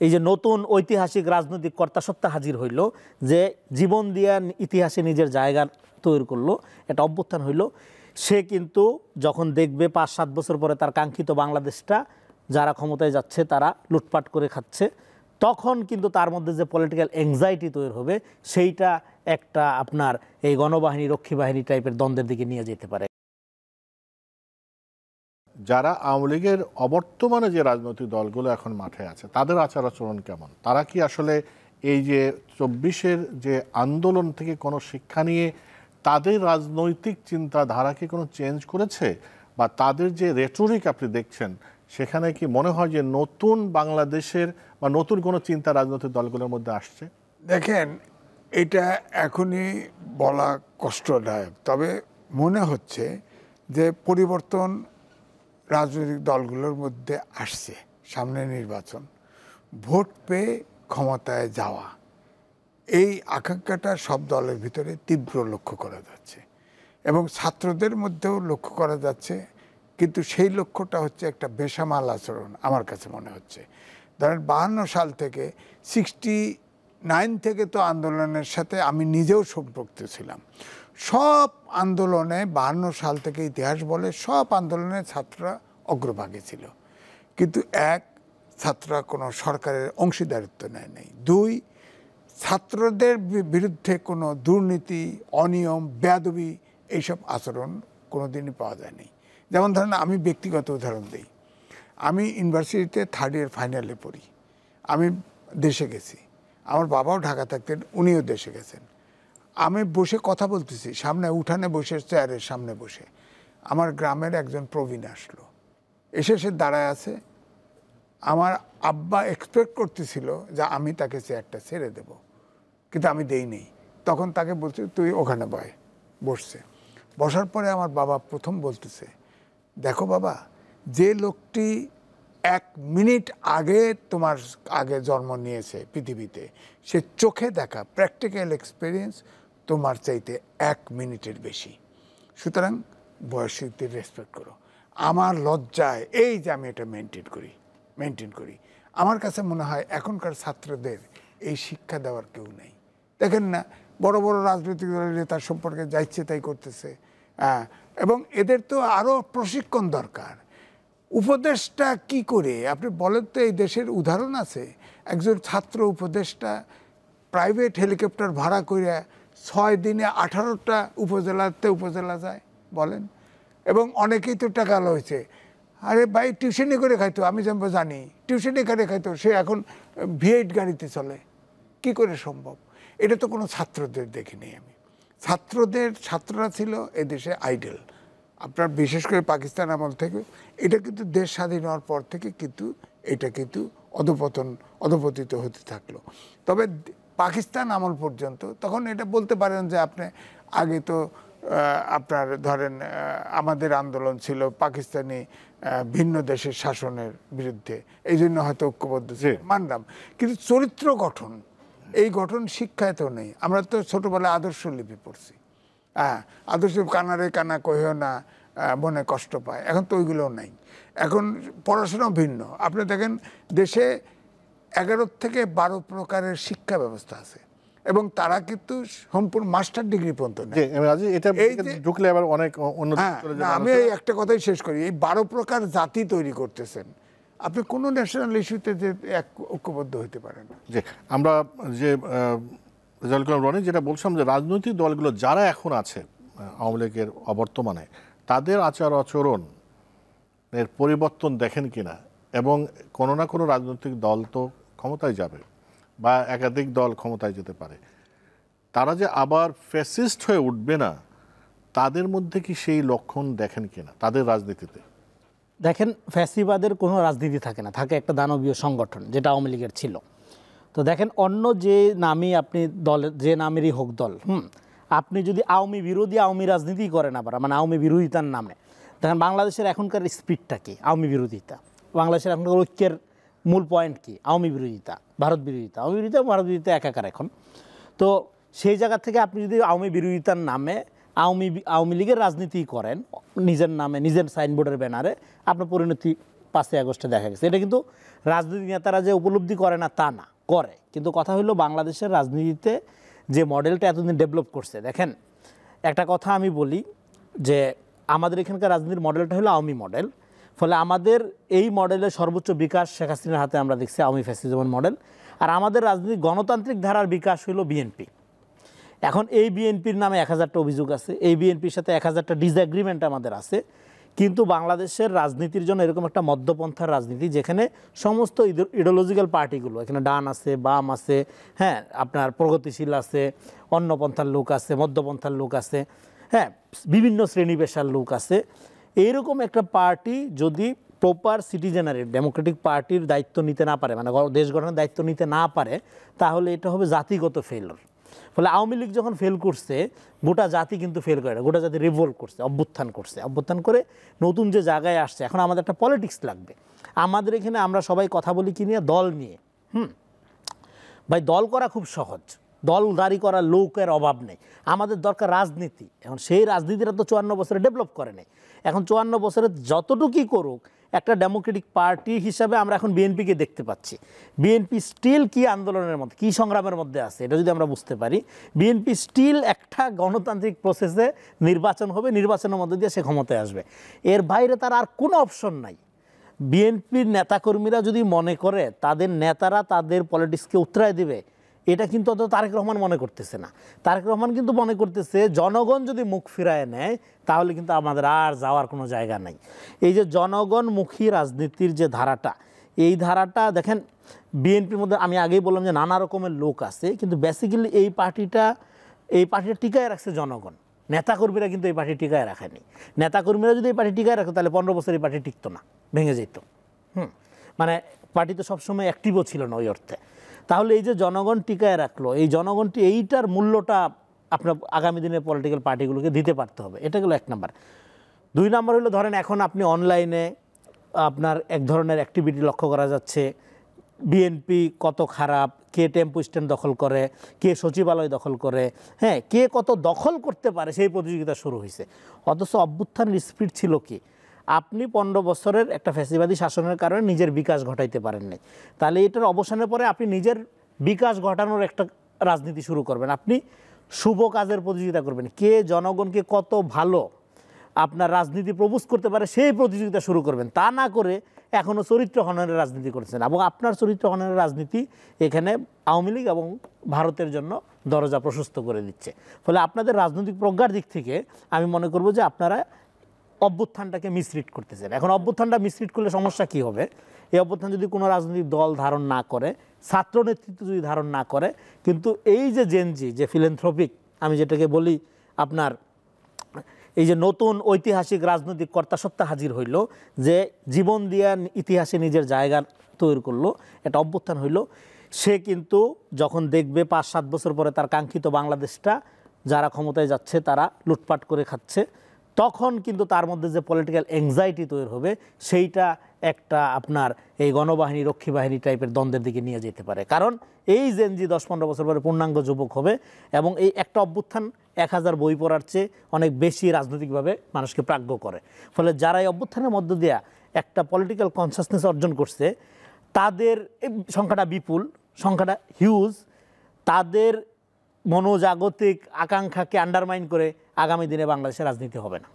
এই যে নতুন ঐতিহাসিক রাজনৈতিক কর্তাসত্তা হাজির হইল, যে জীবন দিয়া ইতিহাসে নিজের জায়গা তৈরি করলো, একটা অভ্যুত্থান হইল, সে কিন্তু যখন দেখবে ৫-৭ বছর পরে তার কাঙ্ক্ষিত বাংলাদেশটা যারা ক্ষমতায় যাচ্ছে তারা লুটপাট করে খাচ্ছে, তখন কিন্তু তার মধ্যে যে পলিটিক্যাল অ্যাংজাইটি তৈরি হবে, সেইটা একটা আপনার এই গণবাহিনী রক্ষী বাহিনী টাইপের দ্বন্দ্বের দিকে নিয়ে যেতে পারে। যারা আওয়ামী লীগের অবর্তমানে যে রাজনৈতিক দলগুলো এখন মাঠে আছে তাদের আচার আচরণ কেমন? তারা কি আসলে এই যে ২৪-এর যে আন্দোলন থেকে কোনো শিক্ষা নিয়ে তাদের রাজনৈতিক চিন্তাধারাকে কোনো চেঞ্জ করেছে, বা তাদের যে রেটরিক আপনি দেখছেন সেখানে কি মনে হয় যে নতুন বাংলাদেশের বা নতুন কোনো চিন্তা রাজনৈতিক দলগুলোর মধ্যে আসছে? দেখেন, এটা এখনই বলা কষ্টদায়ক, তবে মনে হচ্ছে যে পরিবর্তন রাজনৈতিক দলগুলোর মধ্যে আসছে। সামনে নির্বাচন, ভোট পেয়ে ক্ষমতায় যাওয়া, এই আকাঙ্ক্ষাটা সব দলের ভিতরে তীব্র লক্ষ্য করা যাচ্ছে এবং ছাত্রদের মধ্যেও লক্ষ্য করা যাচ্ছে। কিন্তু সেই লক্ষ্যটা হচ্ছে একটা বেসামাল আচরণ আমার কাছে মনে হচ্ছে। ধরেন ৫২ সাল থেকে 69 থেকে তো আন্দোলনের সাথে আমি নিজেও সম্পৃক্ত ছিলাম। সব আন্দোলনে ৫২ সাল থেকে ইতিহাস বলে সব আন্দোলনে ছাত্ররা অগ্রভাগে ছিল, কিন্তু এক, ছাত্ররা কোনো সরকারের অংশীদারিত্ব নেয় নাই। দুই, ছাত্রদের বিরুদ্ধে কোনো দুর্নীতি, অনিয়ম, বেয়াদবি এইসব আচরণ কোনোদিনই পাওয়া যায়নি। যেমন ধরেন, আমি ব্যক্তিগত উদাহরণ দিই। আমি ইউনিভার্সিটিতে 3rd ইয়ার ফাইনালে পড়ি, আমি দেশে গেছি, আমার বাবাও ঢাকা থাকতেন, উনিও দেশে গেছেন। আমি বসে কথা বলতেছি, সামনে উঠানে বসে, চেয়ারের সামনে বসে আমার গ্রামের একজন প্রবীণ আসলো, এসে সে দাঁড়ায় আছে। আমার আব্বা এক্সপেক্ট করতেছিল যে আমি তাকে চেয়ারটা ছেড়ে দেব, কিন্তু আমি দেইনি। তখন তাকে বলছি, তুই ওখানে বসছে। বসার পরে আমার বাবা প্রথম বলতেছে, দেখো বাবা, যে লোকটি 1 মিনিট আগে তোমার আগে জন্ম নিয়েছে পৃথিবীতে, সে চোখে দেখা প্র্যাকটিক্যাল এক্সপিরিয়েন্স তোমার চাইতে 1 মিনিটের বেশি। সুতরাং বয়সীদের রেসপেক্ট করো। আমার লজ্জায় এই যে আমি এটা মেনটেন করি। আমার কাছে মনে হয় এখনকার ছাত্রদের এই শিক্ষা দেওয়ার কেউ নেই। দেখেন না, বড় বড় রাজনৈতিক দলের নেতা সম্পর্কে যা ইচ্ছে তাই করতেছে। এবং এদের তো আরও প্রশিক্ষণ দরকার। উপদেষ্টা কি করে আপনি বলেন তো? এই দেশের উদাহরণ আছে, একজন ছাত্র উপদেষ্টা প্রাইভেট হেলিকপ্টার ভাড়া করে 6 দিনে 18টা উপজেলা যায়, বলেন। এবং অনেকেই তো টাকা লইছে। আরে ভাই, টিউশনি করে খাইতো, আমি জানি টিউশনি করে খাইতো, সে এখন V8 গাড়িতে চলে। কি করে সম্ভব? এটা তো কোনো ছাত্রদের দেখিনি আমি। ছাত্ররা ছিল এদেশে আইডল। আপনার বিশেষ করে পাকিস্তান আমল থেকে, এটা কিন্তু দেশ স্বাধীন হওয়ার পর থেকে কিন্তু এটা কিন্তু অধপতিত হতে থাকলো। তবে পাকিস্তান আমল পর্যন্ত তখন এটা বলতে পারেন যে আপনি আগে তো আপনার ধরেন আমাদের আন্দোলন ছিল পাকিস্তানি ভিন্ন দেশের শাসনের বিরুদ্ধে, এই জন্য হয়তো ঐক্যবদ্ধ মানলাম। কিন্তু চরিত্র গঠন, এই গঠন শিক্ষায় তো নেই। আমরা তো ছোটবেলায় আদর্শ লিপি পড়ছি, আদর্শ কানারে কানা কহেও না, মনে কষ্ট পায়। এখন তো ওইগুলোও নাই। এখন পড়াশোনাও ভিন্ন। আপনি দেখেন, দেশে 11 থেকে 12 প্রকারের শিক্ষা ব্যবস্থা আছে এবং তারা কিন্তু সম্পূর্ণ মাস্টার ডিগ্রি পর্যন্ত নেয়। আমি একটা কথাই শেষ করি, এই 12 প্রকার জাতি তৈরি করতেছেন। আপনি কোনো ন্যাশনাল ইস্যুতে যে ঐক্যবদ্ধ হইতে পারেন না। আমরা যে রনি যেটা বলছিলাম, যে রাজনৈতিক দলগুলো যারা এখন আছে আওয়ামী লীগের অবর্তমানে, তাদের আচার আচরণ এর পরিবর্তন দেখেন কিনা, এবং কোনো না কোনো রাজনৈতিক দল তো ক্ষমতায় যাবে বা একাধিক দল ক্ষমতায় যেতে পারে, তারা যে আবার ফ্যাসিস্ট হয়ে উঠবে না, তাদের মধ্যে কি সেই লক্ষণ দেখেন কিনা তাদের রাজনীতিতে? দেখেন, ফ্যাসিবাদের কোনো রাজনীতি থাকে না, থাকে একটা দানবীয় সংগঠন, যেটা আওয়ামী লীগের ছিল। তো দেখেন, অন্য যে নামই আপনি দলের, যে নামেরই হোক দল, আপনি যদি আওয়ামী বিরোধী আওয়ামী রাজনীতি করেন, আবার মানে আওয়ামী বিরোধিতার নামে, দেখেন বাংলাদেশের এখনকার স্পিডটা কি? আওয়ামী বিরোধিতা। বাংলাদেশের এখনকার ঐক্যের মূল পয়েন্ট কি? আওয়ামী বিরোধিতা, ভারত বিরোধিতা। আওয়ামী বিরোধিতা, ভারত বিরোধিতা একাকার এখন। তো সেই জায়গা থেকে আপনি যদি আওয়ামী বিরোধিতার নামে আওয়ামী লীগের রাজনীতি করেন, নিজের নামে, নিজের সাইনবোর্ডের ব্যানারে, আপনার পরিণতি 5ই আগস্টে দেখা গেছে। এটা কিন্তু রাজনৈতিক নেতারা যে উপলব্ধি করে না তা না, করে। কিন্তু কথা হলো বাংলাদেশের রাজনীতিতে যে মডেলটা এতদিন ডেভেলপ করছে, দেখেন একটা কথা আমি বলি যে আমাদের এখানকার রাজনীতির মডেলটা হলো আওয়ামী মডেল। ফলে আমাদের এই মডেলের সর্বোচ্চ বিকাশ শেখ হাসিনার হাতে আমরা দেখছি, আওয়ামী ফ্যাসিজম মডেল। আর আমাদের রাজনীতি গণতান্ত্রিক ধারার বিকাশ হলো বিএনপি। এখন এই বিএনপির নামে 1000টা অভিযোগ আছে, এই বিএনপির সাথে 1000টা ডিসএগ্রিমেন্ট আমাদের আছে। কিন্তু বাংলাদেশের রাজনীতির জন্য এরকম একটা মধ্যপন্থার রাজনীতি, যেখানে সমস্ত ইডিওলজিক্যাল পার্টিগুলো, এখানে ডান আছে, বাম আছে, হ্যাঁ আপনার প্রগতিশীল আছে, অন্য পন্থার লোক আছে, মধ্যপন্থার লোক আছে, হ্যাঁ বিভিন্ন শ্রেণী পেশার লোক আছে। এইরকম একটা পার্টি যদি প্রপার সিটিজেনারি ডেমোক্রেটিক পার্টির দায়িত্ব নিতে না পারে, মানে দেশ গঠনের দায়িত্ব নিতে না পারে, তাহলে এটা হবে জাতিগত ফেলার। ফলে আওয়ামী লীগ যখন ফেল করছে, গোটা জাতি কিন্তু ফেল করে না, গোটা জাতি রিভোল্ট করছে, অভ্যুত্থান করছে। অভ্যুত্থান করে নতুন যে জায়গায় আসছে, এখন আমাদের একটা পলিটিক্স লাগবে। আমাদের এখানে আমরা সবাই কথা বলি কি নিয়ে? দল নিয়ে। ভাই দল করা খুব সহজ, দলদারি করার লোকের অভাব নেই। আমাদের দরকার রাজনীতি। এখন সেই রাজনীতিটা তো 54 বছরে ডেভেলপ করে নেই। এখন 54 বছরে যতটুকুই করুক, একটা ডেমোক্রেটিক পার্টি হিসাবে আমরা এখন বিএনপিকে দেখতে পাচ্ছি। বিএনপি স্টিল কি আন্দোলনের মধ্যে, কি সংগ্রামের মধ্যে আছে, এটা যদি আমরা বুঝতে পারি, বিএনপি স্টিল একটা গণতান্ত্রিক প্রসেসে নির্বাচন হবে, নির্বাচনের মধ্যে দিয়ে সে ক্ষমতায় আসবে। এর বাইরে তার আর কোনো অপশন নাই। বিএনপির নেতাকর্মীরা যদি মনে করে তাদের নেতারা তাদের পলিটিক্সকে উতরায় দেবে, এটা কিন্তু অত তারেক রহমান মনে করতেছে না। তারেক রহমান কিন্তু মনে করতেছে জনগণ যদি মুখ ফিরায় নেয়, তাহলে কিন্তু আমাদের আর যাওয়ার কোনো জায়গা নাই। এই যে জনগণমুখী রাজনীতির যে ধারাটা, এই ধারাটা দেখেন বিএনপির মধ্যে আমি আগেই বললাম যে নানা রকমের লোক আছে, কিন্তু বেসিক্যালি এই পার্টিটা টিকায় রাখছে জনগণ। নেতাকর্মীরা কিন্তু এই পার্টি টিকায় রাখেনি। নেতাকর্মীরা যদি এই পার্টি টিকায় রাখতো, তাহলে 15 বছর এই পার্টি টিকতো না, ভেঙে যেত। মানে পার্টি তো সবসময় অ্যাক্টিভও ছিল না ওই অর্থে। তাহলে এই যে জনগণ টিকায় রাখলো, এই জনগণটি এইটার মূল্যটা আপনার আগামী দিনের পলিটিক্যাল পার্টিগুলোকে দিতে পারতে হবে। এটা গেলো 1 নাম্বার। 2 নাম্বার হলো ধরেন এখন আপনি অনলাইনে আপনার এক ধরনের অ্যাক্টিভিটি লক্ষ্য করা যাচ্ছে। বিএনপি কত খারাপ, কে টেম্পো স্ট্যান্ড দখল করে, কে সচিবালয় দখল করে, হ্যাঁ কে কত দখল করতে পারে, সেই প্রতিযোগিতা শুরু হয়েছে। অথচ অভ্যুত্থানের স্পিড ছিল কি? আপনি 15 বছরের একটা ফ্যাসিবাদী শাসনের কারণে নিজের বিকাশ ঘটাইতে পারেন নাই। তাহলে এটার অবসানের পরে আপনি নিজের বিকাশ ঘটানোর একটা রাজনীতি শুরু করবেন। আপনি শুভ কাজের প্রতিযোগিতা করবেন, কে জনগণকে কত ভালো আপনার রাজনীতি প্রপোজ করতে পারে, সেই প্রতিযোগিতা শুরু করবেন। তা না করে এখনও চরিত্র হননের রাজনীতি করছেন, এবং আপনার চরিত্র হননের রাজনীতি এখানে আওয়ামী লীগ এবং ভারতের জন্য দরজা প্রশস্ত করে দিচ্ছে। ফলে আপনাদের রাজনৈতিক প্রজ্ঞার দিক থেকে আমি মনে করব যে আপনারা অভ্যুত্থানটাকে মিসরিড করতেছেন। এখন অভ্যুত্থানটা মিসরিড করলে সমস্যা কি হবে? এই অভ্যুত্থান যদি কোনো রাজনৈতিক দল ধারণ না করে, ছাত্র নেতৃত্ব যদি ধারণ না করে, কিন্তু এই যে জেনজি, যে ফিলেন্থ্রপিক আমি যেটাকে বলি, আপনার এই যে নতুন ঐতিহাসিক রাজনৈতিক কর্তাসত্তা হাজির হইল, যে জীবন দিয়া ইতিহাসে নিজের জায়গা তৈরি করলো, এটা অভ্যুত্থান হইল। সে কিন্তু যখন দেখবে 5-7 বছর পরে তার কাঙ্ক্ষিত বাংলাদেশটা যারা ক্ষমতায় যাচ্ছে তারা লুটপাট করে খাচ্ছে, তখন কিন্তু তার মধ্যে যে পলিটিক্যাল অ্যাংজাইটি তৈরি হবে, সেইটা একটা আপনার এই গণবাহিনী রক্ষী বাহিনী টাইপের দ্বন্দ্বের দিকে নিয়ে যেতে পারে। কারণ এই জেনজি 10-15 বছর পরে পূর্ণাঙ্গ যুবক হবে, এবং এই একটা অভ্যুত্থান 1000 বই পড়ার চেয়ে অনেক বেশি রাজনৈতিকভাবে মানুষকে প্রাজ্ঞ করে। ফলে যারা এই অভ্যুত্থানের মধ্য দিয়ে একটা পলিটিক্যাল কনসাসনেস অর্জন করছে, তাদের সংখ্যাটা বিপুল, সংখ্যাটা হিউজ, তাদের মনোজাগতিক আকাঙ্ক্ষাকে আন্ডারমাইন করে আগামী দিনে বাংলাদেশের রাজনীতি হবে না।